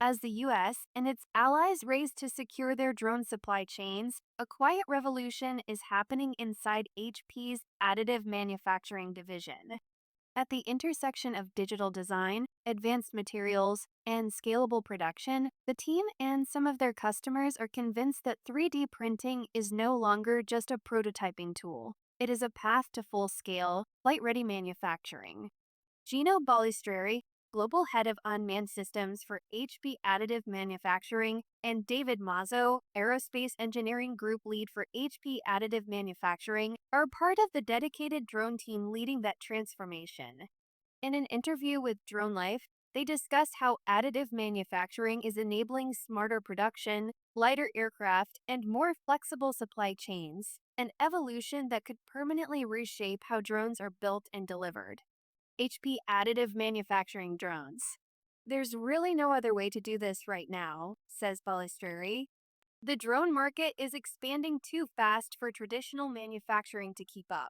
As the US and its allies race to secure their drone supply chains, a quiet revolution is happening inside HP's Additive Manufacturing division. At the intersection of digital design, advanced materials, and scalable production, the team and some of their customers are convinced that 3D printing is no longer just a prototyping tool. It is a path to full scale, flight ready manufacturing. Gino Balistreri, Global Head of Unmanned Systems for HP Additive Manufacturing, and David Mazo, Aerospace Engineering Group Lead for HP Additive Manufacturing, are part of the dedicated drone team leading that transformation. In an interview with DroneLife, they discuss how additive manufacturing is enabling smarter production, lighter aircraft, and more flexible supply chains, an evolution that could permanently reshape how drones are built and delivered. HP Additive Manufacturing drones. There's really no other way to do this right now, says Balistreri. The drone market is expanding too fast for traditional manufacturing to keep up.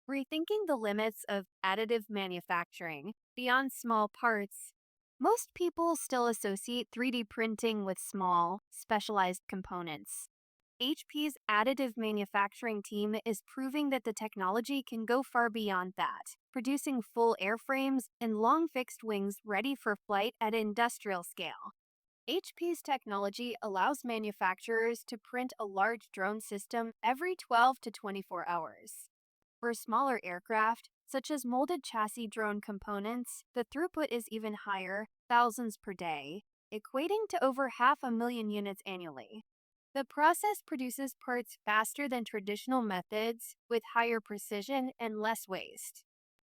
Rethinking the limits of additive manufacturing beyond small parts, most people still associate 3D printing with small, specialized components. HP's additive manufacturing team is proving that the technology can go far beyond that, producing full airframes and long fixed wings ready for flight at industrial scale. HP's technology allows manufacturers to print a large drone system every 12 to 24 hours. For smaller aircraft, such as molded chassis drone components, the throughput is even higher, thousands per day, equating to over 500,000 units annually. The process produces parts faster than traditional methods with higher precision and less waste.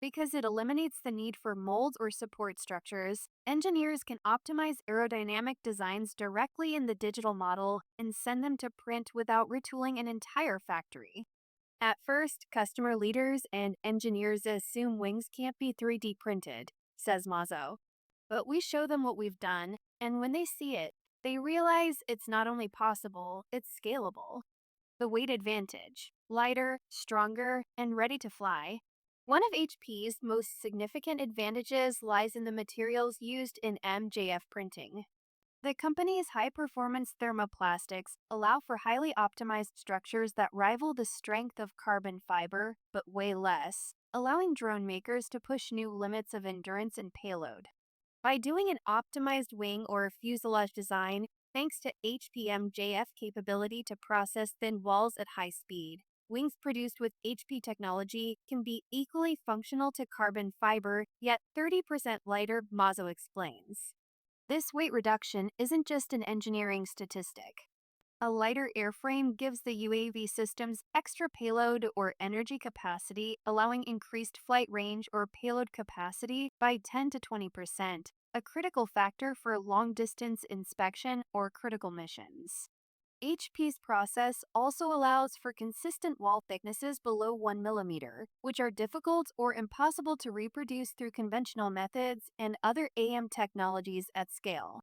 Because it eliminates the need for molds or support structures, engineers can optimize aerodynamic designs directly in the digital model and send them to print without retooling an entire factory. At first, customer leaders and engineers assume wings can't be 3D printed, says Mazo. But we show them what we've done, and when they see it, they realize it's not only possible, it's scalable. The weight advantage: lighter, stronger, and ready to fly. One of HP's most significant advantages lies in the materials used in MJF printing. The company's high performance thermoplastics allow for highly optimized structures that rival the strength of carbon fiber, but weigh less, allowing drone makers to push new limits of endurance and payload. By doing an optimized wing or fuselage design, thanks to HPMJF capability to process thin walls at high speed, wings produced with HP technology can be equally functional to carbon fiber, yet 30% lighter, Mazo explains. This weight reduction isn't just an engineering statistic. A lighter airframe gives the UAV systems extra payload or energy capacity, allowing increased flight range or payload capacity by 10 to 20%, a critical factor for long-distance inspection or critical missions. HP's process also allows for consistent wall thicknesses below 1 millimeter, which are difficult or impossible to reproduce through conventional methods and other AM technologies at scale.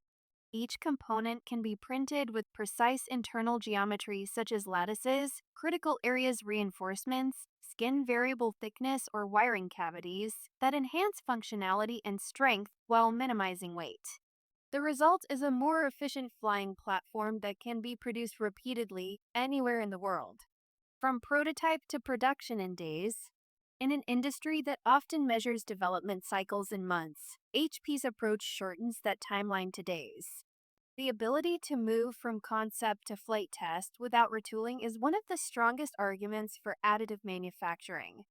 Each component can be printed with precise internal geometry such as lattices, critical areas reinforcements, skin variable thickness, or wiring cavities that enhance functionality and strength while minimizing weight. The result is a more efficient flying platform that can be produced repeatedly anywhere in the world. From prototype to production in days. In an industry that often measures development cycles in months, HP's approach shortens that timeline to days. The ability to move from concept to flight test without retooling is one of the strongest arguments for additive manufacturing.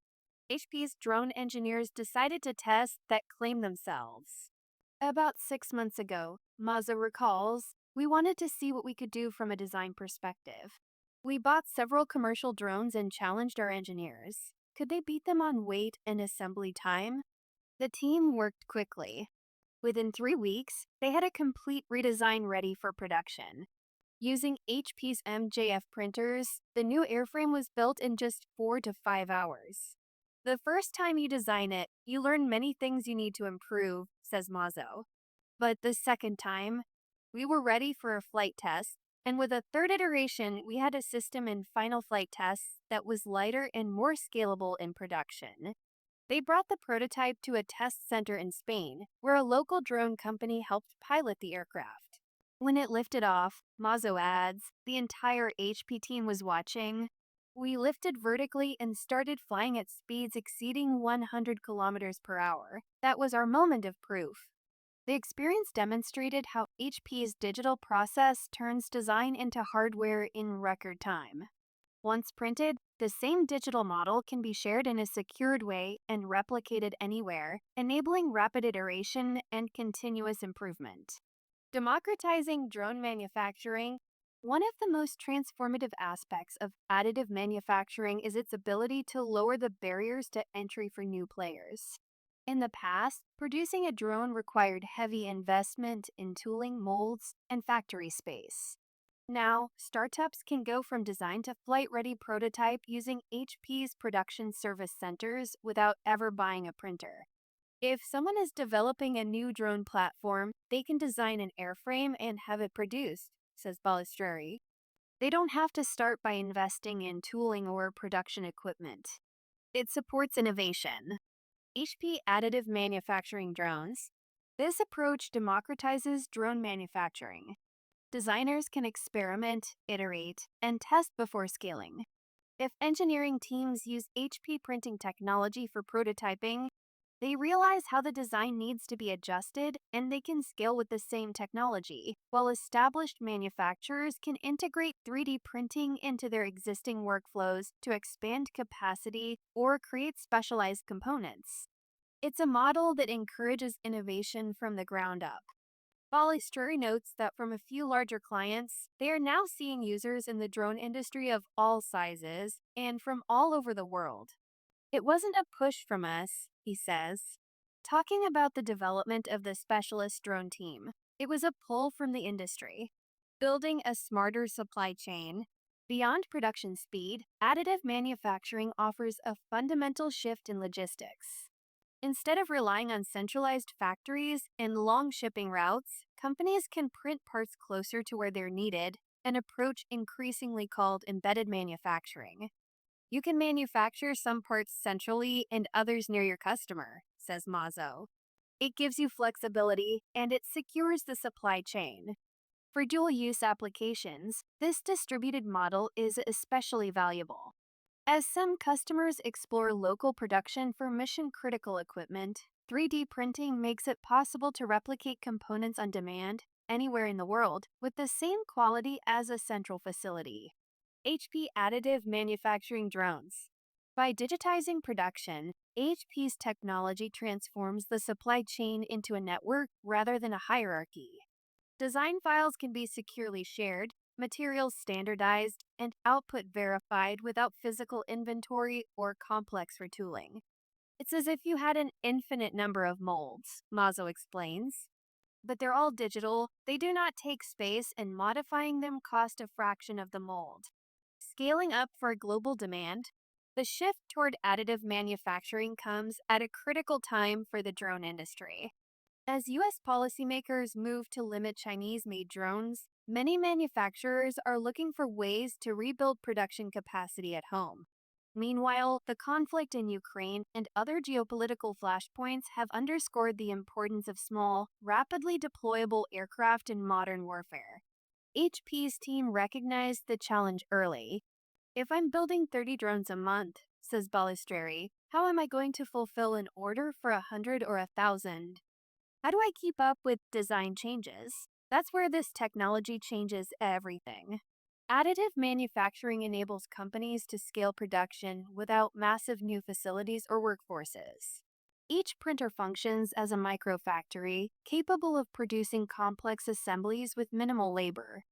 HP's drone engineers decided to test that claim themselves. About 6 months ago, Mazo recalls, we wanted to see what we could do from a design perspective. We bought several commercial drones and challenged our engineers. Could they beat them on weight and assembly time? The team worked quickly. Within 3 weeks, they had a complete redesign ready for production. Using HP's MJF printers, the new airframe was built in just 4 to 5 hours. The first time you design it, you learn many things you need to improve, says Mazo. But the second time, we were ready for a flight test, and with a third iteration, we had a system in final flight tests that was lighter and more scalable in production. They brought the prototype to a test center in Spain, where a local drone company helped pilot the aircraft. When it lifted off, Mazo adds, the entire HP team was watching. We lifted vertically and started flying at speeds exceeding 100 kilometers per hour. That was our moment of proof. The experience demonstrated how HP's digital process turns design into hardware in record time. Once printed, the same digital model can be shared in a secured way and replicated anywhere, enabling rapid iteration and continuous improvement. Democratizing drone manufacturing. One of the most transformative aspects of additive manufacturing is its ability to lower the barriers to entry for new players. In the past, producing a drone required heavy investment in tooling, molds, and factory space. Now, startups can go from design to flight ready prototype using HP's production service centers without ever buying a printer. If someone is developing a new drone platform, they can design an airframe and have it produced, says Balistreri. They don't have to start by investing in tooling or production equipment. It supports innovation. HP Additive Manufacturing Drones. This approach democratizes drone manufacturing. Designers can experiment, iterate, and test before scaling. If engineering teams use HP printing technology for prototyping, they realize how the design needs to be adjusted and they can scale with the same technology, while established manufacturers can integrate 3D printing into their existing workflows to expand capacity or create specialized components. It's a model that encourages innovation from the ground up. Balistreri notes that from a few larger clients, they are now seeing users in the drone industry of all sizes and from all over the world. It wasn't a push from us, he says. Talking about the development of the specialist drone team, it was a pull from the industry. Building a smarter supply chain. Beyond production speed, additive manufacturing offers a fundamental shift in logistics. Instead of relying on centralized factories and long shipping routes, companies can print parts closer to where they're needed, an approach increasingly called embedded manufacturing. You can manufacture some parts centrally and others near your customer, says Mazo. It gives you flexibility and it secures the supply chain. For dual use applications, this distributed model is especially valuable. As some customers explore local production for mission critical equipment, 3D printing makes it possible to replicate components on demand anywhere in the world with the same quality as a central facility. HP Additive Manufacturing Drones. By digitizing production, HP's technology transforms the supply chain into a network rather than a hierarchy. Design files can be securely shared, materials standardized, and output verified without physical inventory or complex retooling. It's as if you had an infinite number of molds, Mazo explains. But they're all digital, they do not take space, and modifying them cost a fraction of the mold. Scaling up for global demand, the shift toward additive manufacturing comes at a critical time for the drone industry. As U.S. policymakers move to limit Chinese made drones, many manufacturers are looking for ways to rebuild production capacity at home. Meanwhile, the conflict in Ukraine and other geopolitical flashpoints have underscored the importance of small, rapidly deployable aircraft in modern warfare. HP's team recognized the challenge early. If I'm building 30 drones a month, says Balistreri, how am I going to fulfill an order for 100 or 1,000? How do I keep up with design changes? That's where this technology changes everything. Additive manufacturing enables companies to scale production without massive new facilities or workforces. Each printer functions as a microfactory, capable of producing complex assemblies with minimal labor.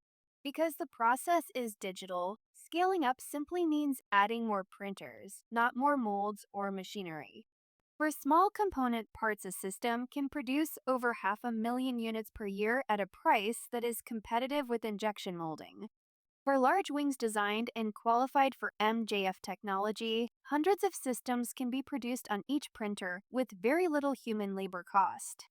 Because the process is digital, scaling up simply means adding more printers, not more molds or machinery. For small component parts, a system can produce over 500,000 units per year at a price that is competitive with injection molding. For large wings designed and qualified for MJF technology, hundreds of systems can be produced on each printer with very little human labor cost.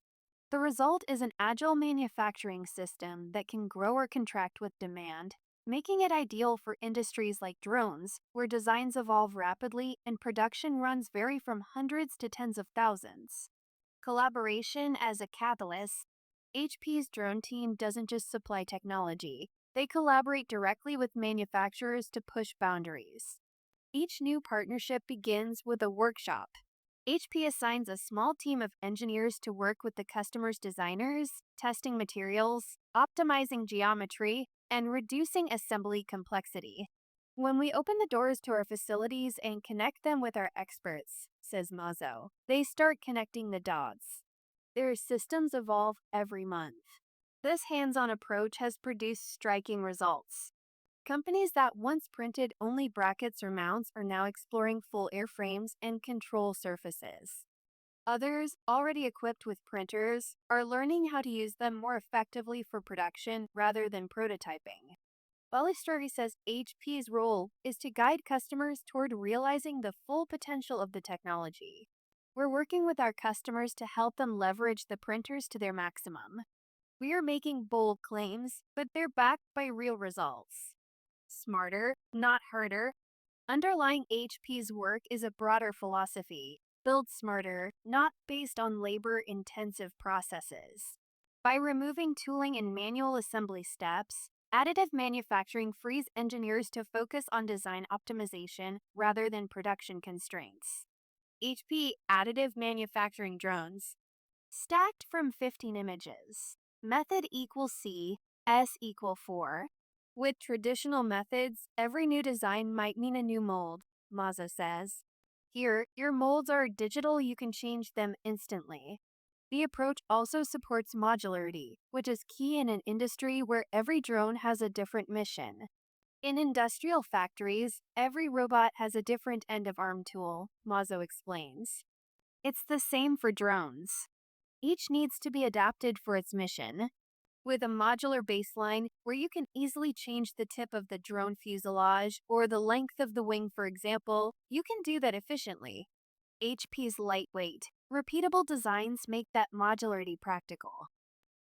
The result is an agile manufacturing system that can grow or contract with demand, making it ideal for industries like drones, where designs evolve rapidly and production runs vary from hundreds to tens of thousands. Collaboration as a catalyst. HP's drone team doesn't just supply technology, they collaborate directly with manufacturers to push boundaries. Each new partnership begins with a workshop. HP assigns a small team of engineers to work with the customer's designers, testing materials, optimizing geometry, and reducing assembly complexity. When we open the doors to our facilities and connect them with our experts, says Mazo, they start connecting the dots. Their systems evolve every month. This hands on approach has produced striking results. Companies that once printed only brackets or mounts are now exploring full airframes and control surfaces. Others, already equipped with printers, are learning how to use them more effectively for production rather than prototyping. Balistreri says HP's role is to guide customers toward realizing the full potential of the technology. We're working with our customers to help them leverage the printers to their maximum. We are making bold claims, but they're backed by real results. Smarter, not harder. Underlying HP's work is a broader philosophy: build smarter, not based on labor intensive processes. By removing tooling and manual assembly steps, additive manufacturing frees engineers to focus on design optimization rather than production constraints. HP Additive Manufacturing Drones. Stacked from 15 images. Method equals C, S equal 4. With traditional methods, every new design might mean a new mold, Mazo says. Here, your molds are digital, you can change them instantly. The approach also supports modularity, which is key in an industry where every drone has a different mission. In industrial factories, every robot has a different end-of-arm tool, Mazo explains. It's the same for drones. Each needs to be adapted for its mission. With a modular baseline where you can easily change the tip of the drone fuselage or the length of the wing, for example, you can do that efficiently. HP's lightweight, repeatable designs make that modularity practical.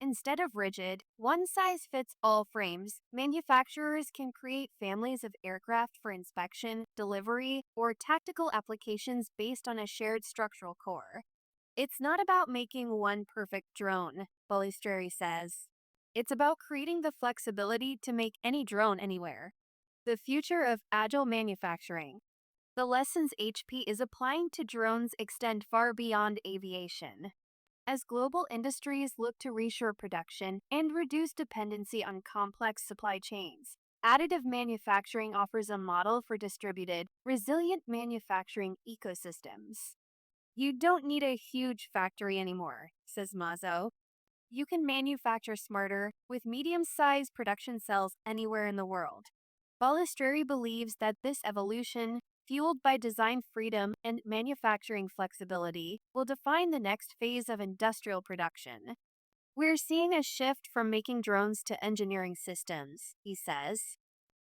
Instead of rigid, one-size-fits-all frames, manufacturers can create families of aircraft for inspection, delivery, or tactical applications based on a shared structural core. It's not about making one perfect drone, Balistreri says. It's about creating the flexibility to make any drone anywhere. The future of agile manufacturing. The lessons HP is applying to drones extend far beyond aviation. As global industries look to reshore production and reduce dependency on complex supply chains, additive manufacturing offers a model for distributed, resilient manufacturing ecosystems. You don't need a huge factory anymore, says Mazo. You can manufacture smarter with medium-sized production cells anywhere in the world. Balistreri believes that this evolution, fueled by design freedom and manufacturing flexibility, will define the next phase of industrial production. We're seeing a shift from making drones to engineering systems, he says.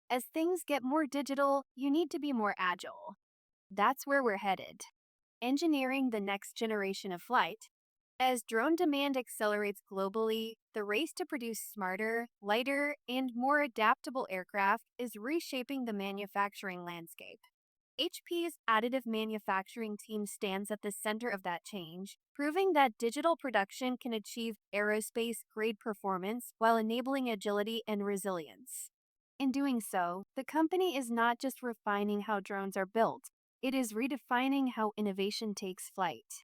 As things get more digital, you need to be more agile. That's where we're headed. Engineering the next generation of flight. As drone demand accelerates globally, the race to produce smarter, lighter, and more adaptable aircraft is reshaping the manufacturing landscape. HP's additive manufacturing team stands at the center of that change, proving that digital production can achieve aerospace-grade performance while enabling agility and resilience. In doing so, the company is not just refining how drones are built, it is redefining how innovation takes flight.